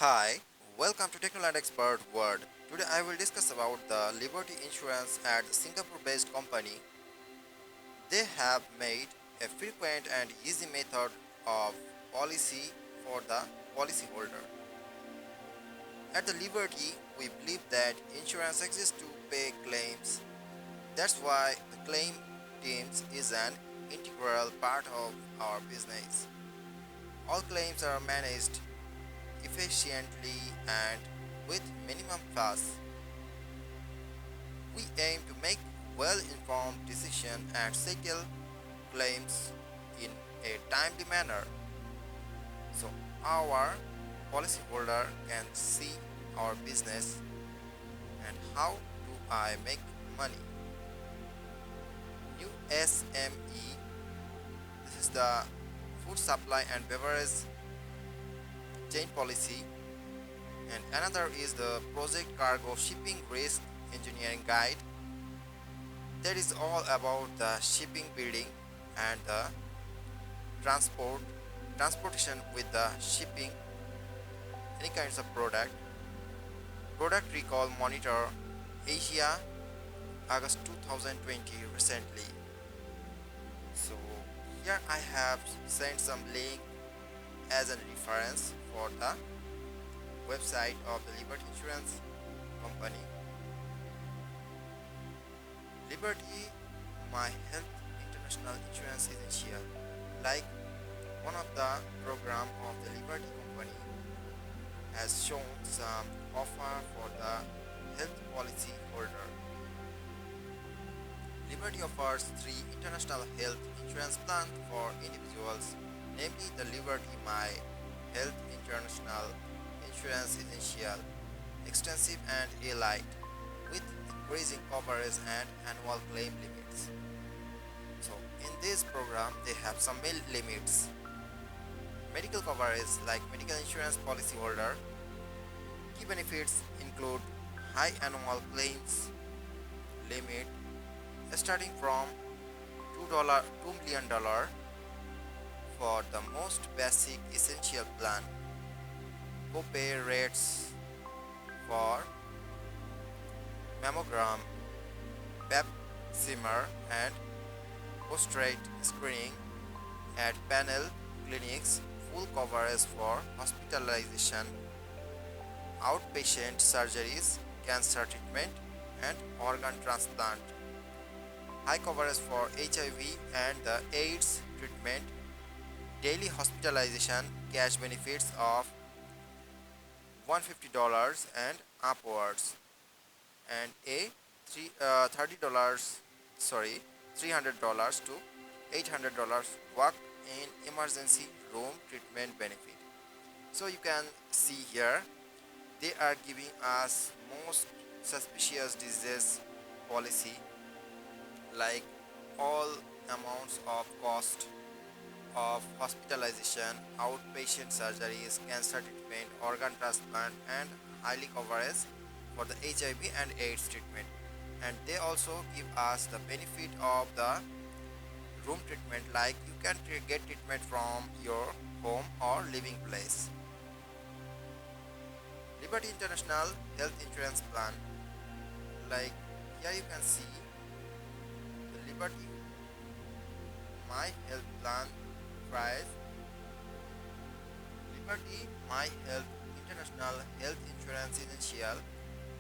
Hi, welcome to Technoland Expert World. Today I will discuss about the Liberty Insurance at Singapore-based company. They have made a frequent and easy method of policy for the policyholder. At the Liberty, we believe that insurance exists to pay claims. That's why the claim teams is an integral part of our business. All claims are managed efficiently and with minimum costs. We aim to make well-informed decisions and settle claims in a timely manner so our policyholder can see our business and how do I make money. New SME, this is the food supply and beverage chain policy, and another is the project cargo shipping risk engineering guide. That is all about the shipping building and the transportation with the shipping any kinds of product recall monitor Asia August 2020 recently. So here I have sent some link as a reference for the website of the Liberty Insurance Company. Liberty My Health International Insurance Essential, like one of the program of the Liberty Company has shown some offer for the health policy holder. Liberty offers three international health insurance plans for individuals, namely the Liberty My Health International Insurance Essential, Extensive and Elite, with increasing coverage and annual claim limits. So in this program they have some limits. Medical coverage like medical insurance policyholder. Key benefits include high annual claims limit starting from $2 million for the most basic essential plan. Copay rates for mammogram, pap smear and prostate screening at panel clinics, full coverage for hospitalization, outpatient surgeries, cancer treatment and organ transplant, high coverage for HIV and the AIDS treatment, daily hospitalization cash benefits of $150 and upwards, and a $300 to $800 walk in emergency room treatment benefit. So you can see here they are giving us most suspicious disease policy, like all amounts of cost of hospitalization, outpatient surgeries, cancer treatment, organ transplant, and highly coverage for the HIV and AIDS treatment. And they also give us the benefit of the room treatment, like you can get treatment from your home or living place. Liberty International Health Insurance Plan, like here you can see the Liberty My Health Plan price. Liberty My Health International Health Insurance Essential,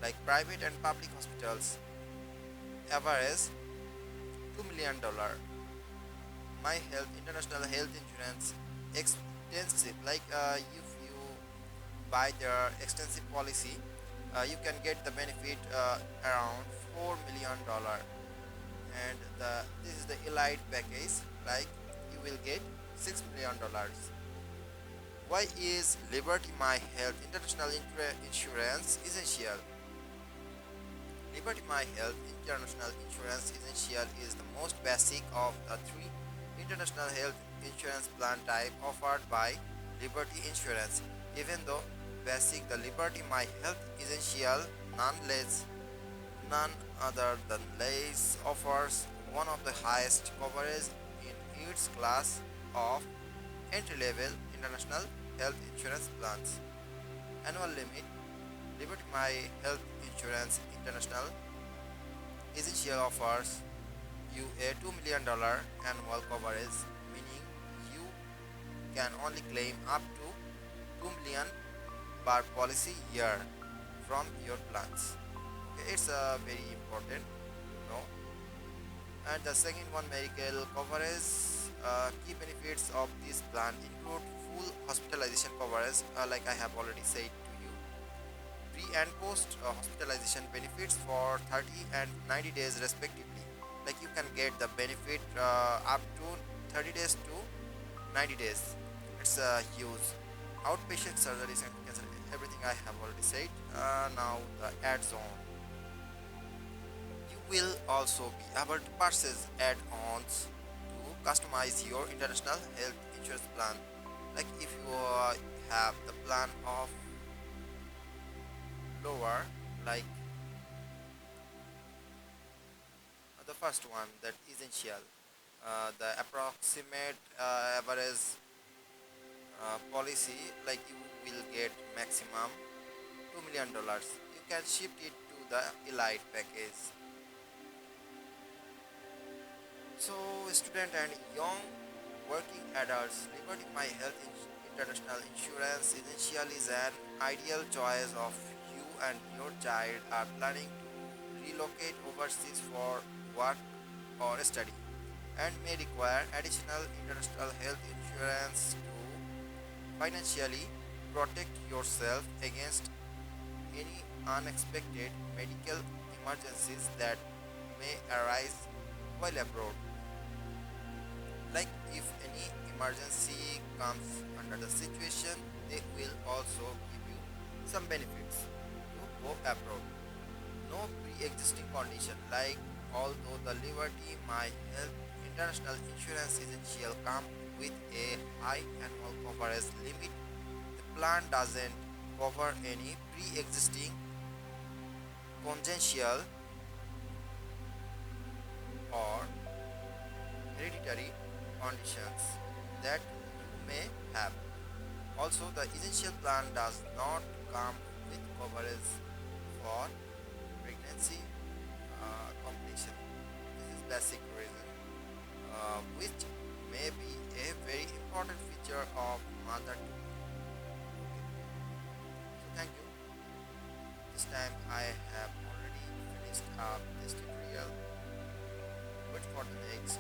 like private and public hospitals, average $2 million. My Health International Health Insurance extensive, like if you buy their extensive policy, you can get the benefit around $4 million. And this is the elite package, like you will get $6 million. Why is Liberty My Health International Insurance essential? Liberty My Health International Insurance Essential is the most basic of the three international health insurance plan type offered by Liberty Insurance. Even though basic, the Liberty My Health Essential none other than LACE offers one of the highest coverage in its class of entry-level international health insurance plans. Annual limit. Liberty My Health Insurance International Essential offers you a $2 million annual coverage, meaning you can only claim up to 2 million per policy year from your plans. Okay, it's very important to know. And the second one, medical coverage. Key benefits of this plan include full hospitalization coverage, like I have already said to you, pre and post hospitalization benefits for 30 and 90 days respectively. Like you can get the benefit up to 30 days to 90 days. It's a huge. Outpatient surgeries and cancer, everything I have already said. Now the add on. You will also be able to purchase add-ons to customize your international health insurance plan. Like if you have the plan of lower, like the first one, that essential, the approximate average policy, like you will get maximum $2 million. You can shift it to the elite package. So student and young working adults, Liberty My Health International Insurance Essential is an ideal choice of you and your child are planning to relocate overseas for work or study and may require additional international health insurance to financially protect yourself against any unexpected medical emergencies that may arise while abroad. Like if any emergency comes under the situation, they will also give you some benefits to go abroad. No pre-existing condition, like although the Liberty My Health International Insurance Essential come with a high annual coverage limit, the plan doesn't cover any pre-existing congenital or hereditary conditions that you may have. Also, the essential plan does not come with coverage for pregnancy completion. This is basic reason, which may be a very important feature of mother to be. So thank you. This time I have already finished up this tutorial. Wait for the next.